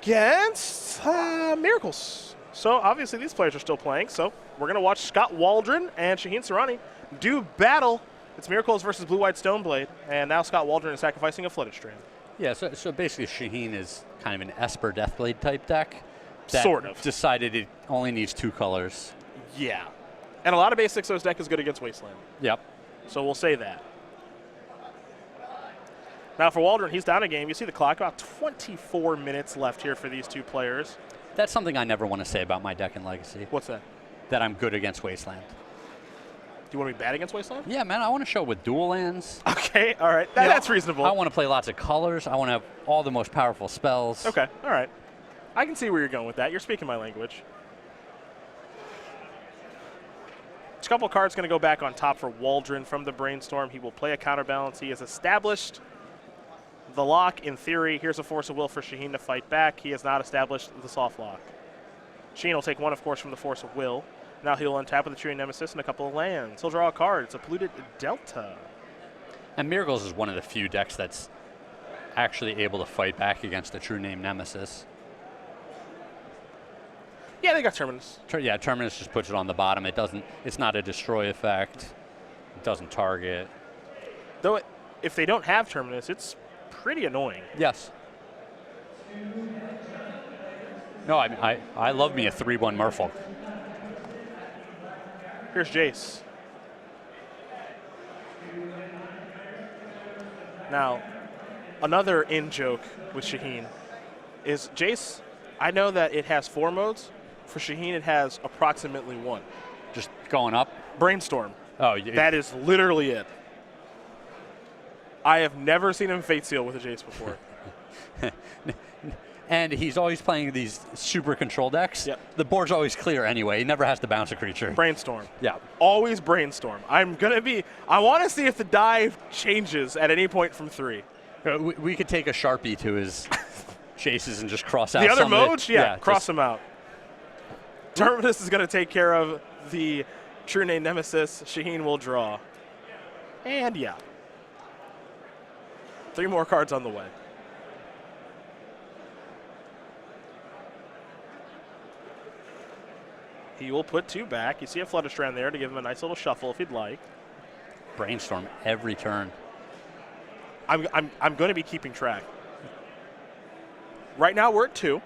against Miracles. So obviously these players are still playing, so we're going to watch Scott Waldron and Shaheen Soorani do battle. It's Miracles versus Blue-White Stoneblade, and now Scott Waldron is sacrificing a Flooded Strand. Yeah, so basically Shaheen is kind of an Esper Deathblade type deck. That Sort of. Decided it only needs 2 colors. Yeah. And a lot of basics, so his deck is good against Wasteland. Yep. So we'll say that. Now for Waldron, he's down a game. You see the clock, about 24 minutes left here for these two players. That's something I never want to say about my deck in Legacy. What's that? That I'm good against Wasteland. Do you want to be bad against Wasteland? Yeah, man, I want to show with dual lands. Okay, all right. That's reasonable. I want to play lots of colors. I want to have all the most powerful spells. Okay, all right. I can see where you're going with that. You're speaking my language. A couple cards going to go back on top for Waldron from the Brainstorm. He will play a counterbalance. He has established the lock in theory. Here's a Force of Will for Shaheen to fight back. He has not established the soft lock. Shaheen will take one, of course, from the Force of Will. Now he'll untap with a True Nemesis and a couple of lands. He'll draw a card. It's a Polluted Delta. And Miracles is one of the few decks that's actually able to fight back against a True Name Nemesis. Yeah, they got Terminus. Yeah, Terminus just puts it on the bottom. It's not a destroy effect. It doesn't target. Though if they don't have Terminus, it's pretty annoying. Yes. No, I love me a 3/1 Merfolk. Here's Jace. Now, another in-joke with Shaheen is Jace, I know that it has 4 modes. For Shaheen, it has approximately 1. Just going up? Brainstorm. Oh, yeah. That is literally it. I have never seen him Fate Seal with a Jace before. And he's always playing these super control decks. Yep. The board's always clear anyway. He never has to bounce a creature. Brainstorm. Yeah. Always Brainstorm. I want to see if the die changes at any point from 3. We could take a Sharpie to his chases and just cross out the other some of modes? it. Yeah, cross them out. Terminus is going to take care of the True Name Nemesis. Shaheen will draw. And yeah. 3 more cards on the way. He will put 2 back. You see a Flooded Strand there to give him a nice little shuffle if he'd like. Brainstorm every turn. I'm going to be keeping track. Right now we're at 2.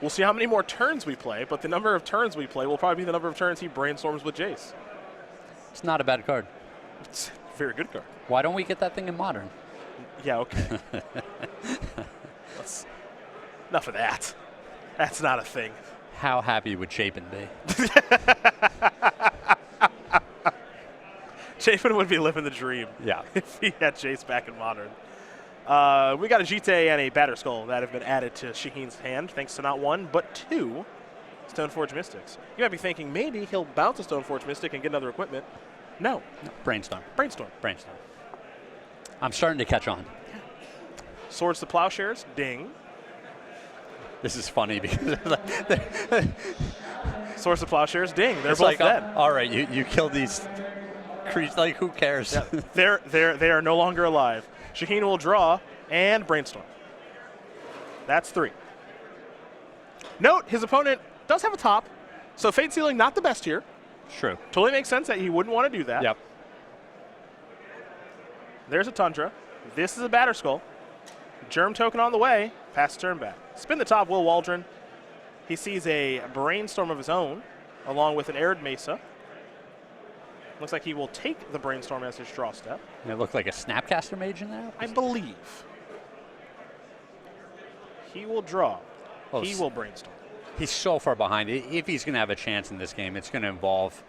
We'll see how many more turns we play, but the number of turns we play will probably be the number of turns he brainstorms with Jace. It's not a bad card. It's a very good card. Why don't we get that thing in Modern? Yeah, okay. Enough of that. That's not a thing. How happy would Chapin be? Chapin would be living the dream. Yeah. If he had Jace back in Modern. We got a Jite and a Batter Skull that have been added to Shaheen's hand, thanks to not 1, but 2 Stoneforge Mystics. You might be thinking maybe he'll bounce a Stoneforge Mystic and get another equipment. No. Brainstorm. Brainstorm. Brainstorm. I'm starting to catch on. Swords to Plowshares, ding. This is funny because Swords to Plowshares, ding. They're it's both like, dead. All right, you killed these creatures. Like, who cares? Yeah, they are no longer alive. Shaheen will draw and Brainstorm. That's 3. Note, his opponent does have a top, so Fate Sealing not the best here. True. Totally makes sense that he wouldn't want to do that. Yep. There's a Tundra. This is a Batter Skull. Germ Token on the way. Pass turn back. Spin the top, Will Waldron. He sees a Brainstorm of his own, along with an Arid Mesa. Looks like he will take the Brainstorm as his draw step. And it looked like a Snapcaster Mage in there? I believe. He will draw. Well, he will Brainstorm. He's so far behind. If he's going to have a chance in this game, it's going to involve,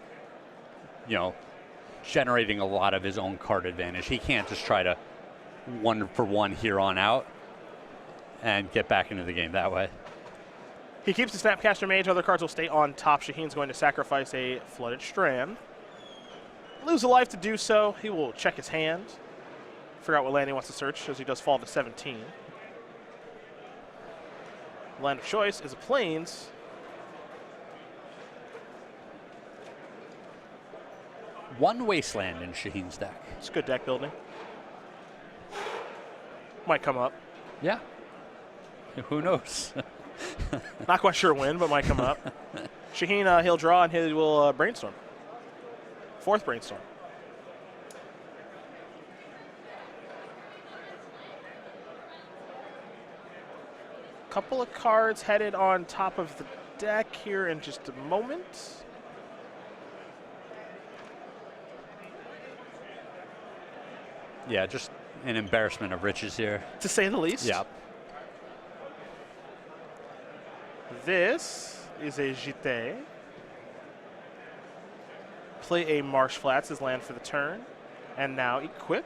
generating a lot of his own card advantage. He can't just try to 1-for-1 here on out and get back into the game that way. He keeps the Snapcaster Mage. Other cards will stay on top. Shaheen's going to sacrifice a Flooded Strand. Lose a life to do so. He will check his hand. Figure out what land he wants to search as he does fall to 17. Land of choice is a Plains. One Wasteland in Shaheen's deck. It's good deck building. Might come up. Yeah. Who knows? Not quite sure when, but might come up. Shaheen, he'll draw and he will brainstorm. Fourth brainstorm. Couple of cards headed on top of the deck here in just a moment. Yeah, just an embarrassment of riches here. To say the least. Yeah. This is a JT. Play a Marsh Flats as land for the turn. And now equip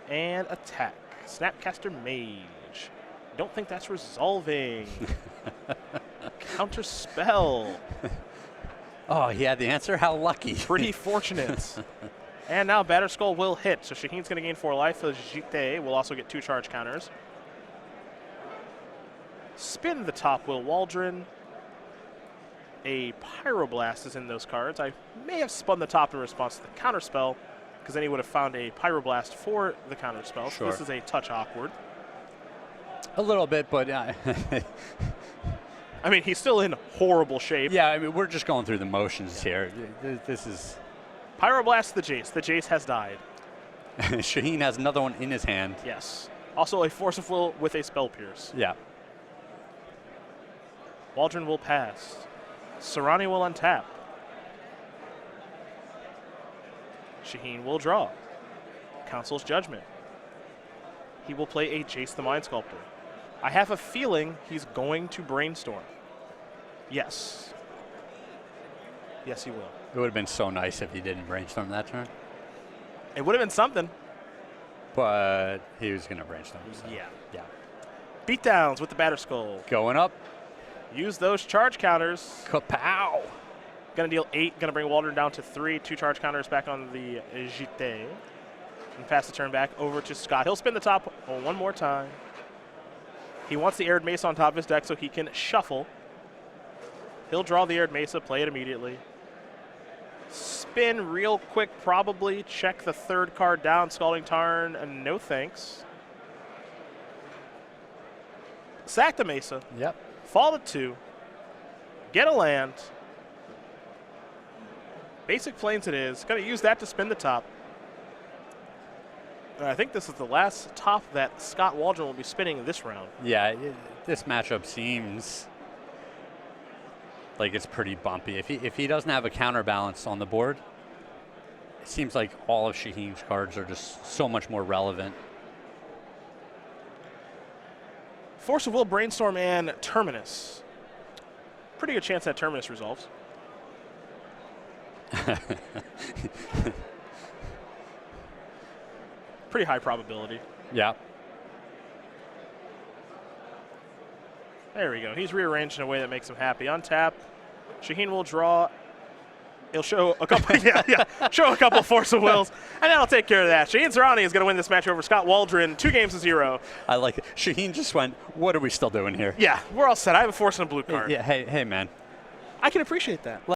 and attack. Snapcaster Mage. Don't think that's resolving. Counter spell. Oh, he had the answer? How lucky. Pretty fortunate. And now Batter Skull will hit. So Shaheen's going to gain 4 life. So JT will also get 2 charge counters. Spin the top will Waldron. A Pyroblast is in those cards. I may have spun the top in response to the counter spell, because then he would have found a Pyroblast for the counter spell. Sure. So this is a touch awkward. A little bit, but I mean, he's still in horrible shape. yeah, I mean, we're just going through the motions here. This is Pyroblast the Jace. The Jace has died. Shaheen has another one in his hand. Yes. Also a Force of Will with a Spell Pierce. Yeah. Waldron will pass. Soorani will untap. Shaheen will draw. Council's Judgment. He will play a Jace the Mind Sculptor. I have a feeling he's going to brainstorm. Yes. Yes, he will. It would have been so nice if he didn't brainstorm that turn. It would have been something. But he was going to brainstorm. So. Yeah. Yeah. Beatdowns with the Batter Skull. Going up. Use those charge counters. Kapow! Gonna deal 8. Gonna bring Waldron down to 3. 2 charge counters back on the JT. And pass the turn back over to Scott. He'll spin the top one more time. He wants the Aired Mesa on top of his deck so he can shuffle. He'll draw the Aired Mesa, play it immediately. Spin real quick, probably. Check the 3rd card down. Scalding Tarn, and no thanks. Sack the Mesa. Yep. Fall to 2. Get a land. Basic Plains it is. Going to use that to spin the top. And I think this is the last top that Scott Waldron will be spinning this round. Yeah, this matchup seems like it's pretty bumpy. If he doesn't have a counterbalance on the board, it seems like all of Shaheen's cards are just so much more relevant. Force of Will, Brainstorm, and Terminus. Pretty good chance that Terminus resolves. Pretty high probability. Yeah. There we go. He's rearranged in a way that makes him happy. Untap. Shaheen will draw. He'll show a couple. Show a couple Force of Wills, and that'll take care of that. Shaheen Soorani is going to win this match over Scott Waldron, 2-0. I like it. Shaheen just went, what are we still doing here? Yeah, we're all set. I have a Force and a blue card. Yeah, hey man. I can appreciate that.